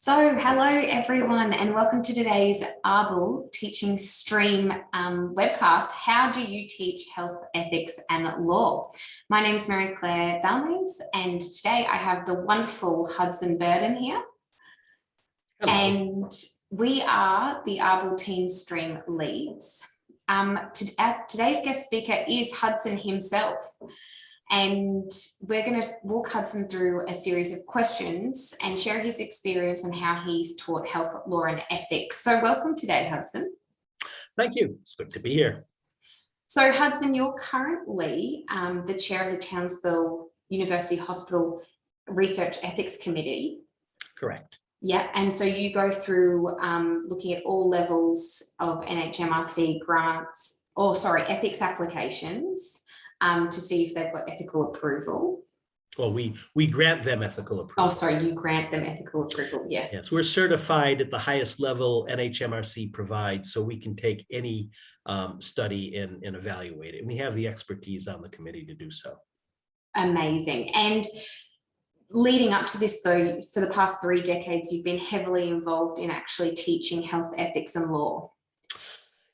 Hello everyone, and welcome to today's AABHL Teaching Stream webcast. How do you teach health, ethics, and law? My name is Mary Claire Darlings, and today I have the wonderful Hudson Birden here. Hello. And we are the AABHL Team Stream leads. Today's guest speaker is Hudson himself. And we're going to walk Hudson through a series of questions and share his experience on how he's taught health, law, and ethics. So welcome today, Hudson. Thank you. It's good to be here. So Hudson, you're currently the chair of the Townsville University Hospital Research Ethics Committee. Correct. Yeah, and so you go through looking at all levels of NHMRC grants, ethics applications. To see if they've got ethical approval. Well, we grant them ethical approval. Oh, sorry, you grant them ethical approval, yes. Yes, we're certified at the highest level NHMRC provides, so we can take any study and evaluate it. And we have the expertise on the committee to do so. Amazing. And leading up to this, though, for the past 3 decades, you've been heavily involved in actually teaching health, ethics, and law.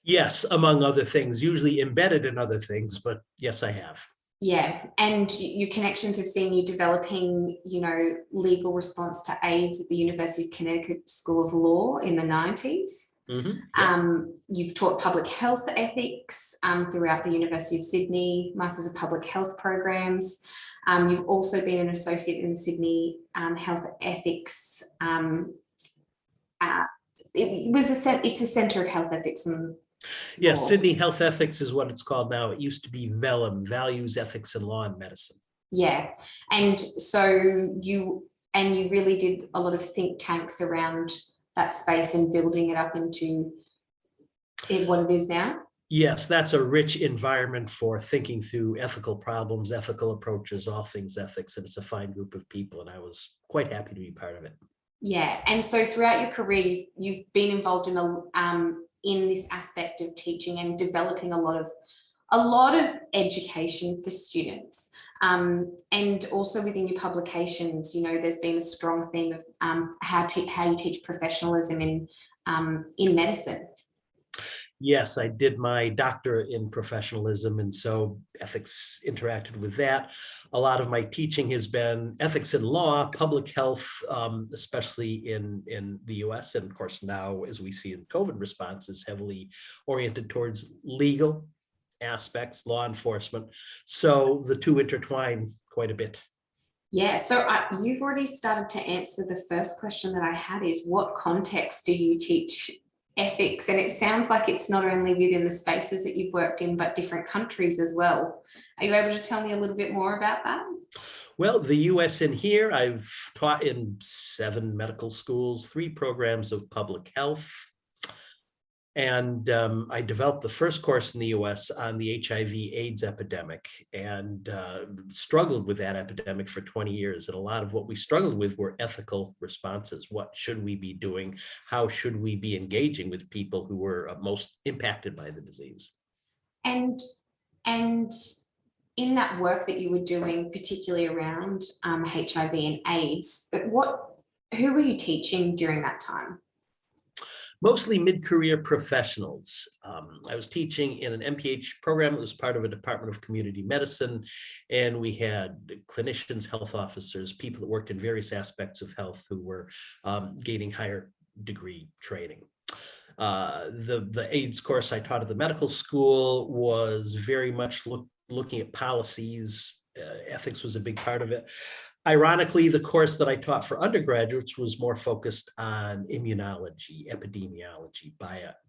Yes, among other things, usually embedded in other things, but yes, I have. Yeah, and your connections have seen you developing, legal response to AIDS at the University of Connecticut School of Law in the 90s. Mm-hmm. Yeah. You've taught public health ethics throughout the University of Sydney, Masters of Public Health programs. You've also been an associate in the Sydney Health Ethics. It's a Centre of Health Ethics and Yes, law. Sydney Health Ethics is what it's called now. It used to be VELM, Values, Ethics, and Law in Medicine. Yeah, and so you really did a lot of think tanks around that space and building it up into what it is now. Yes, that's a rich environment for thinking through ethical problems, ethical approaches, all things ethics, and it's a fine group of people, and I was quite happy to be part of it. Yeah, and so throughout your career, you've been involved in this aspect of teaching and developing a lot of education for students, and also within your publications, there's been a strong theme of how you teach professionalism in medicine. Yes, I did my doctorate in professionalism, and so ethics interacted with that. A lot of my teaching has been ethics in law, public health, especially in the US, and of course now, as we see in COVID response, is heavily oriented towards legal aspects, law enforcement. So the two intertwine quite a bit. Yeah, so you've already started to answer the first question that I had, is what context do you teach ethics? And it sounds like it's not only within the spaces that you've worked in, but different countries as well. Are you able to tell me a little bit more about that? Well, the US and here, I've taught in 7 medical schools, 3 programs of public health. And I developed the first course in the US on the HIV/AIDS epidemic, and struggled with that epidemic for 20 years. And a lot of what we struggled with were ethical responses. What should we be doing? How should we be engaging with people who were most impacted by the disease? And in that work that you were doing, particularly around HIV and AIDS, but who were you teaching during that time? Mostly mid-career professionals. I was teaching in an MPH program that was part of a Department of Community Medicine, and we had clinicians, health officers, people that worked in various aspects of health who were gaining higher degree training. The AIDS course I taught at the medical school was very much looking at policies. Ethics was a big part of it. Ironically, the course that I taught for undergraduates was more focused on immunology, epidemiology,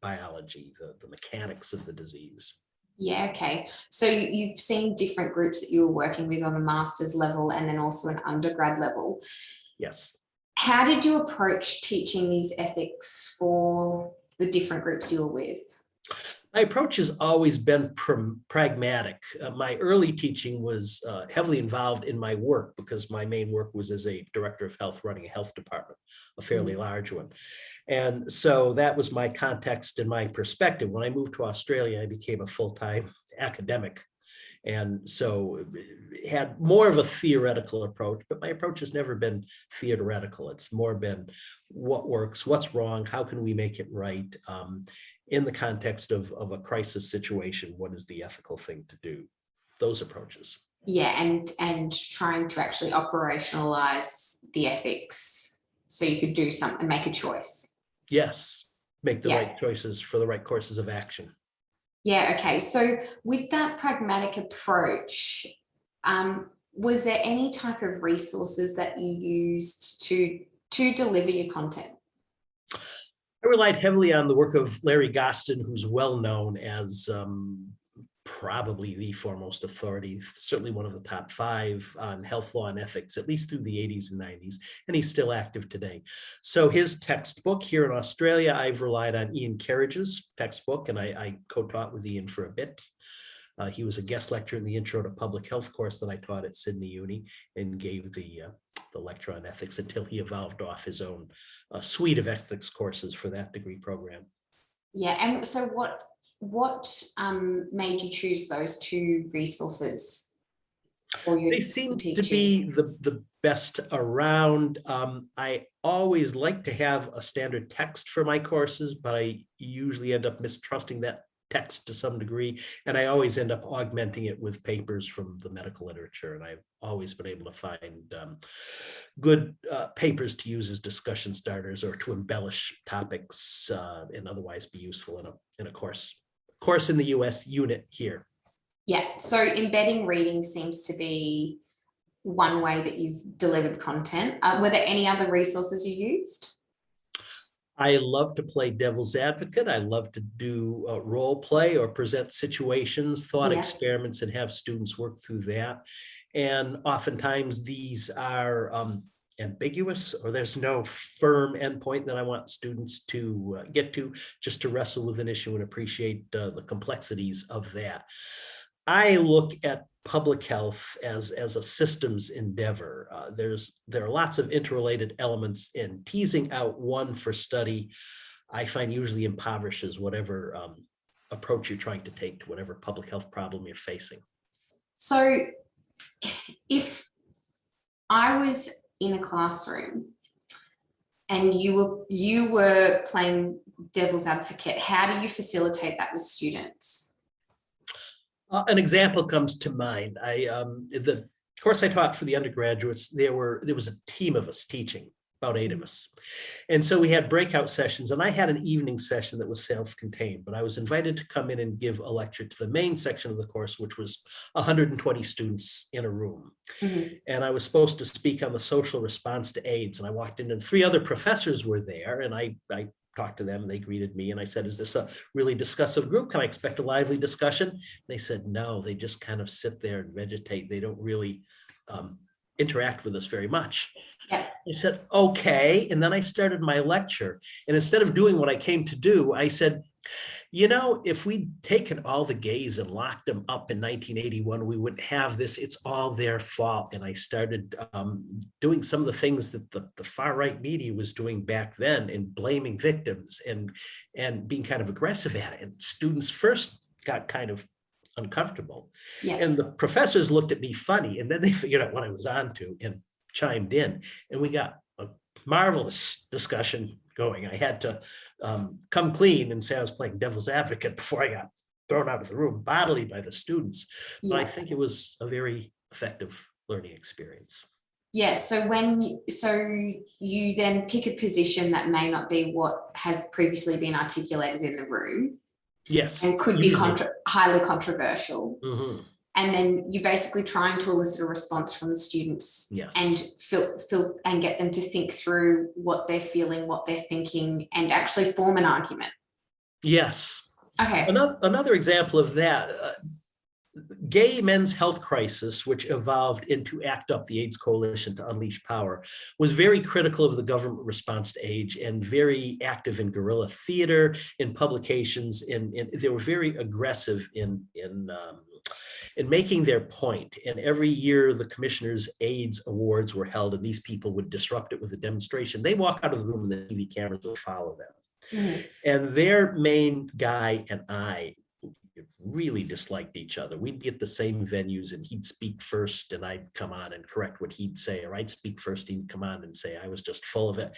biology, the mechanics of the disease. Yeah, okay. So you've seen different groups that you were working with on a master's level and then also an undergrad level. Yes. How did you approach teaching these ethics for the different groups you were with? My approach has always been pragmatic. My early teaching was heavily involved in my work because my main work was as a director of health running a health department, a fairly large one. And so that was my context and my perspective. When I moved to Australia, I became a full-time academic And so it had more of a theoretical approach, but my approach has never been theoretical. It's more been what works, what's wrong, how can we make it right? In the context of a crisis situation, what is the ethical thing to do? Those approaches. Yeah, and trying to actually operationalize the ethics so you could do something and make a choice. Yes, make the Yeah. right choices for the right courses of action. Yeah, okay. So with that pragmatic approach, was there any type of resources that you used to deliver your content? I relied heavily on the work of Larry Gostin, who's well known as probably the foremost authority, certainly one of the top 5 on health law and ethics, at least through the 80s and 90s, and he's still active today. So his textbook here in Australia, I've relied on Ian Kerridge's textbook, and I co-taught with Ian for a bit. He was a guest lecturer in the Intro to Public Health course that I taught at Sydney Uni, and gave the lecture on ethics until he evolved off his own suite of ethics courses for that degree program. Yeah, and so what made you choose those 2 resources for your They seem teaching? to be the best around. I always like to have a standard text for my courses, but I usually end up mistrusting that text to some degree, and I always end up augmenting it with papers from the medical literature, and I've always been able to find good papers to use as discussion starters or to embellish topics and otherwise be useful in a course in the US unit here. Yeah, so embedding reading seems to be one way that you've delivered content. Were there any other resources you used? I love to play devil's advocate. I love to do role play or present situations, thought experiments, and have students work through that. And oftentimes these are ambiguous, or there's no firm endpoint that I want students to get to, just to wrestle with an issue and appreciate the complexities of that. I look at public health as a systems endeavor. There are lots of interrelated elements, and teasing out one for study, I find usually impoverishes whatever approach you're trying to take to whatever public health problem you're facing. So if I was in a classroom and you were playing devil's advocate, how do you facilitate that with students? An example comes to mind. The course I taught for the undergraduates, there was a team of us teaching, about 8 of us. And so we had breakout sessions, and I had an evening session that was self-contained, but I was invited to come in and give a lecture to the main section of the course, which was 120 students in a room. Mm-hmm. And I was supposed to speak on the social response to AIDS. And I walked in and 3 other professors were there, and I talked to them, and they greeted me, and I said, "Is this a really discussive group? Can I expect a lively discussion?" They said, "No, they just kind of sit there and vegetate. They don't really interact with us very much." Yeah. I said, "Okay." And then I started my lecture, and instead of doing what I came to do, I said, "You know, if we'd taken all the gays and locked them up in 1981, we wouldn't have this. It's all their fault." And I started doing some of the things that the far right media was doing back then, and blaming victims and being kind of aggressive at it. And students first got kind of uncomfortable. Yeah. And the professors looked at me funny, and then they figured out what I was onto and chimed in. And we got a marvelous discussion going. I had to come clean and say I was playing devil's advocate before I got thrown out of the room bodily by the students. But I think it was a very effective learning experience. Yeah, so you then pick a position that may not be what has previously been articulated in the room. Yes. And could be highly controversial. Mm-hmm. And then you're basically trying to elicit a response from the students. Yes. And feel and get them to think through what they're feeling, what they're thinking, and actually form an argument. Yes. Okay. Another example of that, gay men's health crisis, which evolved into ACT UP, the AIDS Coalition to Unleash Power, was very critical of the government response to AIDS and very active in guerrilla theater, in publications, and they were very aggressive in making their point. And every year the commissioner's AIDS awards were held, and these people would disrupt it with a demonstration. They walk out of the room and the TV cameras would follow them. Mm-hmm. And their main guy and I really disliked each other. We'd be at the same venues and he'd speak first and I'd come on and correct what he'd say, or I'd speak first, he'd come on and say I was just full of it.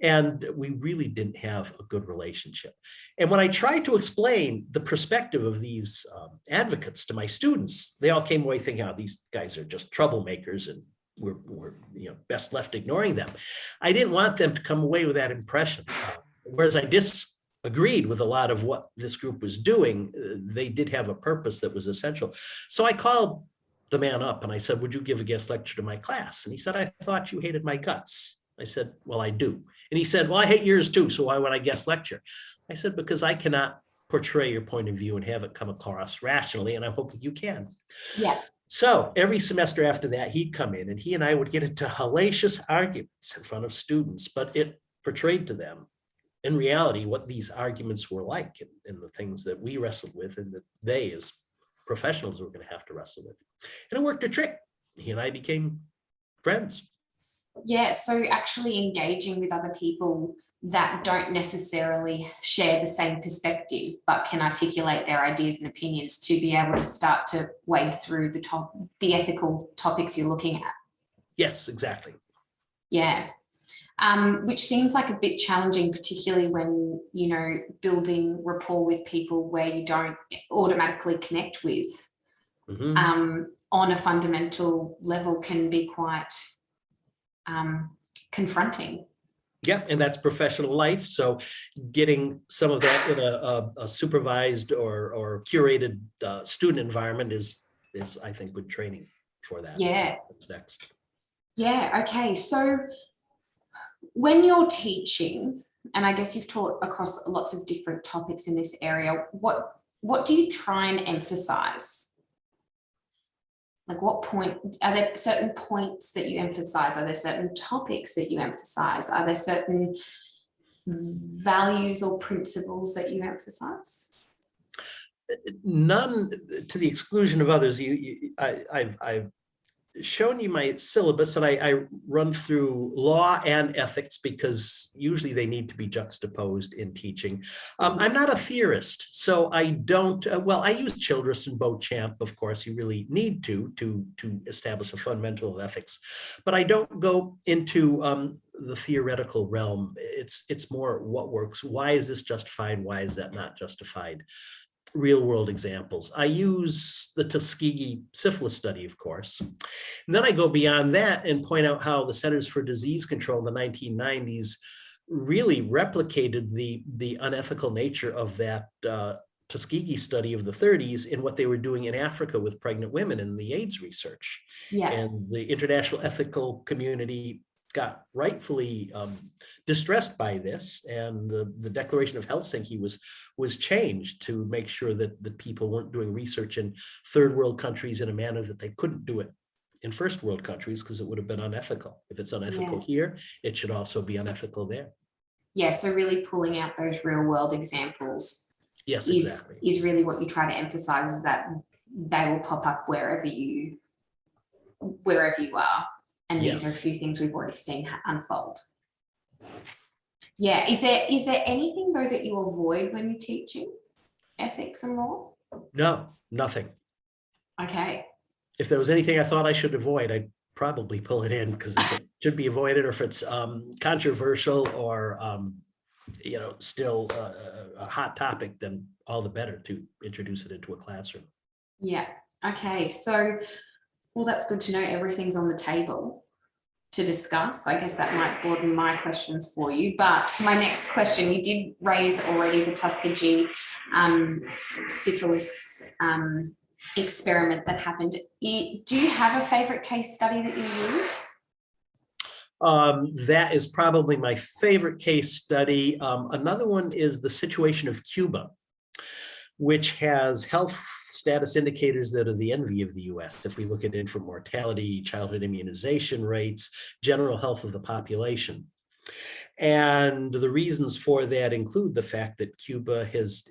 And we really didn't have a good relationship. And when I tried to explain the perspective of these advocates to my students, they all came away thinking, oh, these guys are just troublemakers and we're best left ignoring them. I didn't want them to come away with that impression. Whereas I disagreed with a lot of what this group was doing, they did have a purpose that was essential. So I called the man up and I said, would you give a guest lecture to my class? And he said, I thought you hated my guts. I said, well, I do. And he said, well, I hate yours too, so why would I guest lecture? I said, because I cannot portray your point of view and have it come across rationally, and I hope that you can. Yeah. So every semester after that, he'd come in and he and I would get into hellacious arguments in front of students, but it portrayed to them in reality what these arguments were like and the things that we wrestled with and that they as professionals were going to have to wrestle with. And it worked a trick. He and I became friends. Yeah, so actually engaging with other people that don't necessarily share the same perspective, but can articulate their ideas and opinions to be able to start to wade through the ethical topics you're looking at. Yes, exactly. Yeah. Which seems like a bit challenging, particularly when, building rapport with people where you don't automatically connect with on a fundamental level can be quite confronting. Yeah, and that's professional life. So getting some of that in a supervised or curated student environment is I think good training for that. Yeah. What's next? Yeah. Okay. So when you're teaching, and I guess you've taught across lots of different topics in this area, what do you try and emphasize? Like what point, are there certain points that you emphasize? Are there certain topics that you emphasize? Are there certain values or principles that you emphasize? None to the exclusion of others. I've shown you my syllabus, and I run through law and ethics because usually they need to be juxtaposed in teaching. I'm not a theorist, so I don't, I use Childress and Beauchamp, of course, you really need to establish a fundamental of ethics, but I don't go into the theoretical realm. It's more what works. Why is this justified? Why is that not justified? Real world examples. I use the Tuskegee syphilis study, of course. And then I go beyond that and point out how the Centers for Disease Control in the 1990s really replicated the unethical nature of that Tuskegee study of the 30s in what they were doing in Africa with pregnant women in the AIDS research. Yeah. And the international ethical community got rightfully distressed by this, and the Declaration of Helsinki was changed to make sure that the people weren't doing research in third world countries in a manner that they couldn't do it in first world countries, because it would have been unethical. If it's unethical here, it should also be unethical there. Yeah, so really pulling out those real world examples. Yes, exactly. exactly. Is really what you try to emphasize, is that they will pop up wherever you are. And yes. These are a few things we've already seen unfold. Yeah. Is there anything though that you avoid when you're teaching ethics and law? No, nothing. Okay. If there was anything I thought I should avoid, I'd probably pull it in, because if it should be avoided, or if it's controversial or still a hot topic, then all the better to introduce it into a classroom. Yeah. Okay. So, well, that's good to know. Everything's on the table to discuss. I guess that might broaden my questions for you. But my next question, you did raise already the Tuskegee syphilis experiment that happened. Do you have a favorite case study that you use? That is probably my favorite case study. Another one is the situation of Cuba, which has health status indicators that are the envy of the US. If we look at infant mortality, childhood immunization rates, general health of the population. And the reasons for that include the fact that Cuba has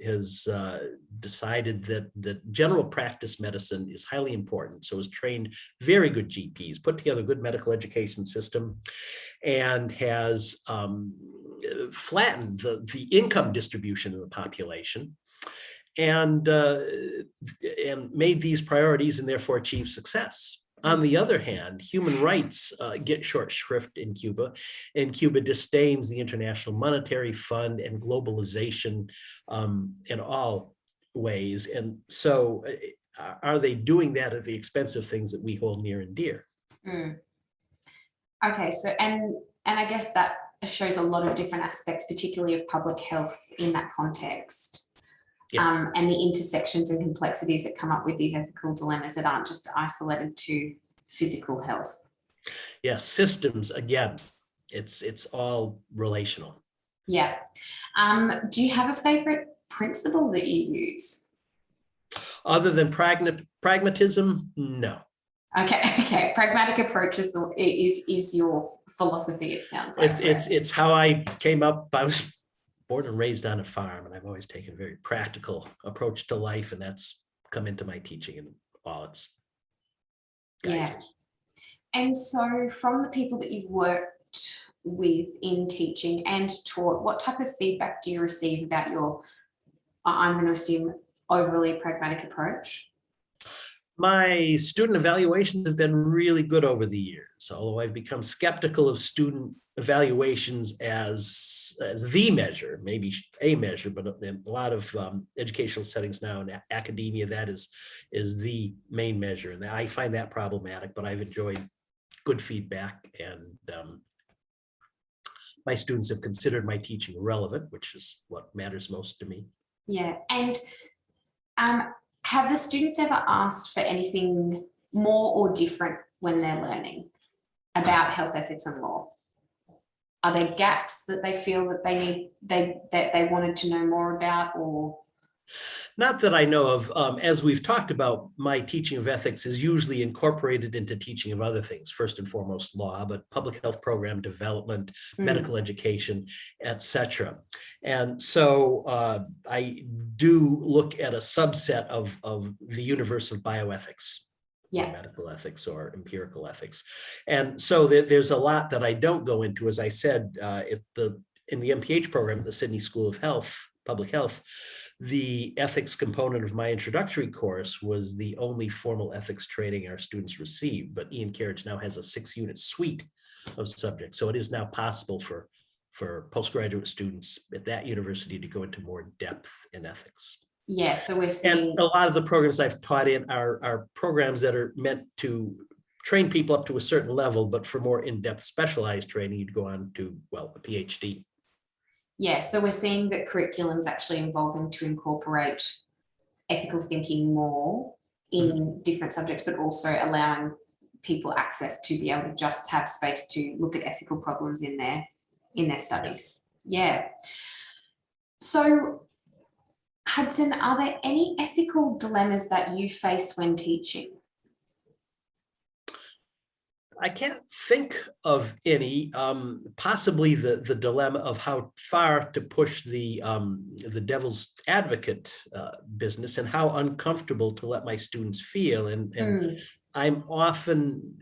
decided that general practice medicine is highly important. So has trained very good GPs, put together a good medical education system, and has flattened the income distribution of the population. and made these priorities and therefore achieved success. On the other hand, human rights get short shrift in Cuba, and Cuba disdains the International Monetary Fund and globalization in all ways. And so are they doing that at the expense of things that we hold near and dear? Okay, so and I guess that shows a lot of different aspects, particularly of public health in that context. Yes. And the intersections and complexities that come up with these ethical dilemmas that aren't just isolated to physical health. Yeah, systems, again, it's all relational. Yeah. Do you have a favorite principle that you use? Other than pragmatism, no. Okay. Pragmatic approach is your philosophy, it sounds like. It's how I came up. I was born and raised on a farm, and I've always taken a very practical approach to life, and that's come into my teaching and all its guises. Yeah. And so from the people that you've worked with in teaching and taught, what type of feedback do you receive about your, I'm going to assume, overly pragmatic approach? My student evaluations have been really good over the years, although I've become skeptical of student evaluations as the measure, maybe a measure, but in a lot of educational settings now in academia, that is the main measure. And I find that problematic, but I've enjoyed good feedback, and my students have considered my teaching relevant, which is what matters most to me. Yeah. And have the students ever asked for anything more or different when they're learning about health ethics and law? Are there gaps that they feel that they wanted to know more about, or? Not that I know of. As we've talked about, my teaching of ethics is usually incorporated into teaching of other things, first and foremost law, but public health program development, medical education, etc. And so I do look at a subset of the universe of bioethics. Yeah. Medical ethics or empirical ethics. And so there's a lot that I don't go into. As I said, in the MPH program at the Sydney School of Public Health, the ethics component of my introductory course was the only formal ethics training our students received, but Ian Carriage now has a 6-unit suite of subjects. So it is now possible for postgraduate students at that university to go into more depth in ethics. Yeah, so we're seeing. And a lot of the programs I've taught in are programs that are meant to train people up to a certain level, but for more in-depth specialized training, you'd go on to, well, a PhD. Yeah, so we're seeing that curriculum's actually evolving to incorporate ethical thinking more in different subjects, but also allowing people access to be able to just have space to look at ethical problems in their studies. Yeah. So, Hudson, are there any ethical dilemmas that you face when teaching? I can't think of any. Possibly the dilemma of how far to push the devil's advocate business, and how uncomfortable to let my students feel. And I'm often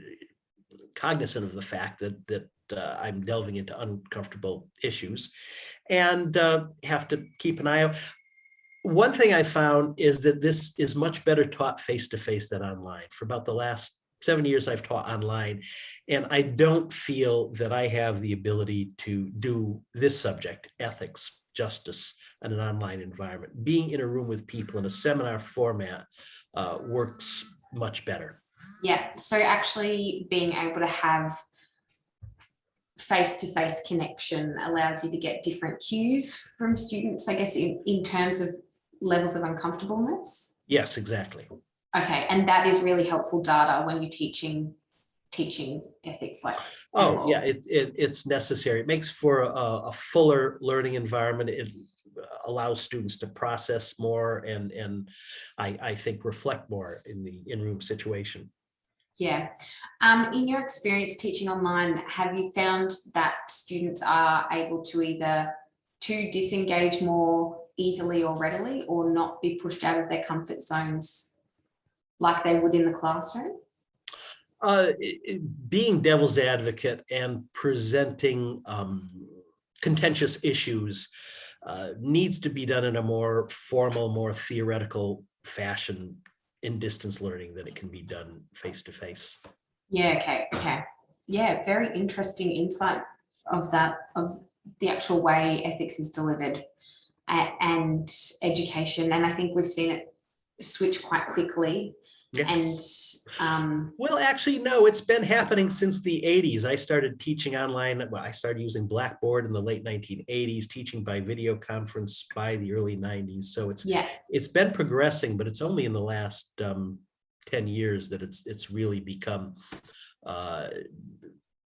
cognizant of the fact that I'm delving into uncomfortable issues, and have to keep an eye out. One thing I found is that this is much better taught face-to-face than online. For about the last 7 years I've taught online, and I don't feel that I have the ability to do this subject, ethics, justice, in an online environment. Being in a room with people in a seminar format works much better. Yeah, so actually being able to have face-to-face connection allows you to get different cues from students, I guess, in terms of levels of uncomfortableness. Yes, exactly. Okay, and that is really helpful data when you're teaching ethics like. Oh yeah, it's necessary. It makes for a fuller learning environment. It allows students to process more and I think reflect more in the in-room situation. Yeah. In your experience teaching online, have you found that students are able to either to disengage more easily or readily, or not be pushed out of their comfort zones like they would in the classroom? Being devil's advocate and presenting contentious issues needs to be done in a more formal, more theoretical fashion in distance learning than it can be done face to face. Yeah, okay. Yeah, very interesting insight of that, of the actual way ethics is delivered and education. And I think we've seen it switch quite quickly. Yes. And well, actually, no, it's been happening since the 80s. I started teaching online. Well, I started using Blackboard in the late 1980s, teaching by video conference by the early 90s. So it's been progressing, but it's only in the last 10 years that it's really become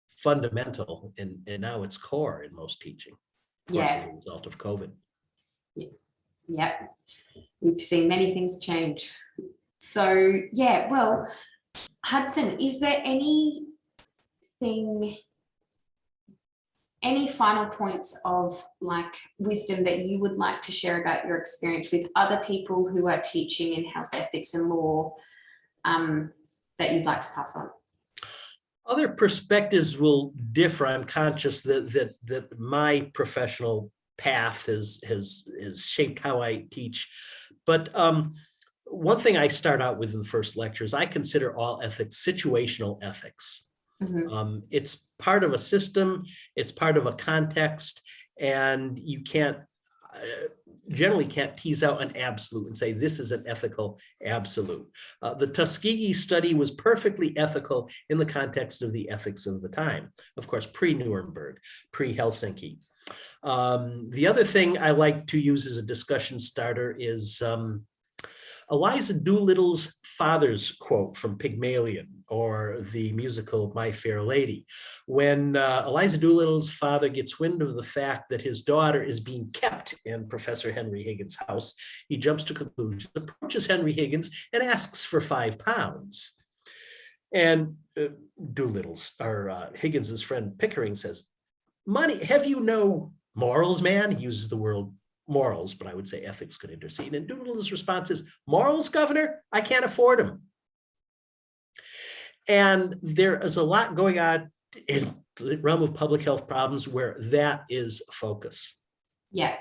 fundamental, and now it's core in most teaching, of course, as a result of COVID. Yeah, we've seen many things change. So yeah, well, Hudson, is there any final points of like wisdom that you would like to share about your experience with other people who are teaching in health ethics and law that you'd like to pass on? Other perspectives will differ. I'm conscious that my professional path has shaped how I teach. But one thing I start out with in the first lecture is I consider all ethics situational ethics. Mm-hmm. It's part of a system, it's part of a context, and you generally can't tease out an absolute and say this is an ethical absolute. The Tuskegee study was perfectly ethical in the context of the ethics of the time, of course, pre-Nuremberg, pre-Helsinki. The other thing I like to use as a discussion starter is Eliza Doolittle's father's quote from Pygmalion, or the musical My Fair Lady. When Eliza Doolittle's father gets wind of the fact that his daughter is being kept in Professor Henry Higgins' house, he jumps to conclusions, approaches Henry Higgins and asks for £5. And Higgins's friend Pickering says, "Money, have you no morals, man?" He uses the word morals, but I would say ethics could intercede. And Doolittle's response is, "Morals, Governor? I can't afford them." And there is a lot going on in the realm of public health problems where that is a focus. Yeah.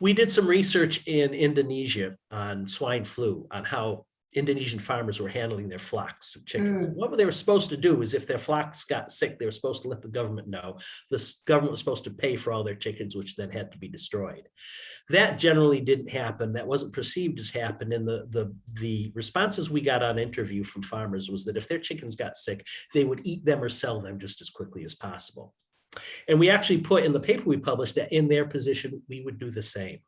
We did some research in Indonesia on swine flu, on how Indonesian farmers were handling their flocks of chickens. What they were supposed to do is if their flocks got sick, they were supposed to let the government know. The government was supposed to pay for all their chickens, which then had to be destroyed. That generally didn't happen. That wasn't perceived as happening. And the responses we got on interview from farmers was that if their chickens got sick, they would eat them or sell them just as quickly as possible. And we actually put in the paper we published that in their position, we would do the same.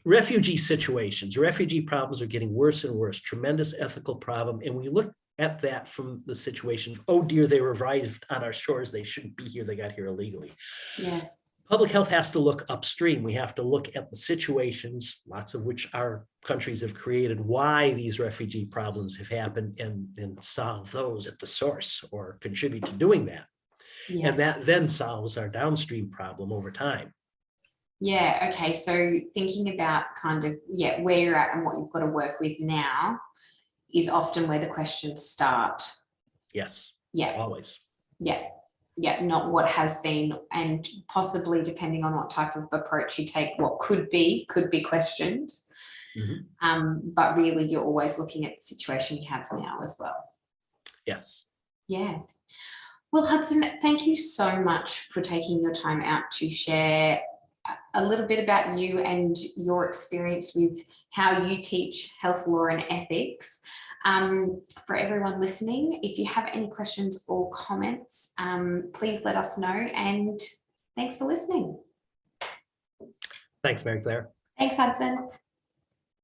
Refugee situations, refugee problems are getting worse and worse, tremendous ethical problem. And we look at that from the situation, oh dear, they arrived on our shores, they shouldn't be here, they got here illegally. Yeah. Public health has to look upstream. We have to look at the situations, lots of which our countries have created, why these refugee problems have happened, and solve those at the source or contribute to doing that. Yeah. And that then solves our downstream problem over time. Yeah, okay. So thinking about kind of, where you're at and what you've got to work with now is often where the questions start. Yes. Yeah. Always. Yeah. Yeah. Not what has been, and possibly depending on what type of approach you take, what could be questioned. But really you're always looking at the situation you have now as well. Yes. Yeah. Well, Hudson, thank you so much for taking your time out to share a little bit about you and your experience with how you teach health law and ethics. For everyone listening, if you have any questions or comments, please let us know, and thanks for listening. Thanks, Mary Claire. Thanks, Hudson.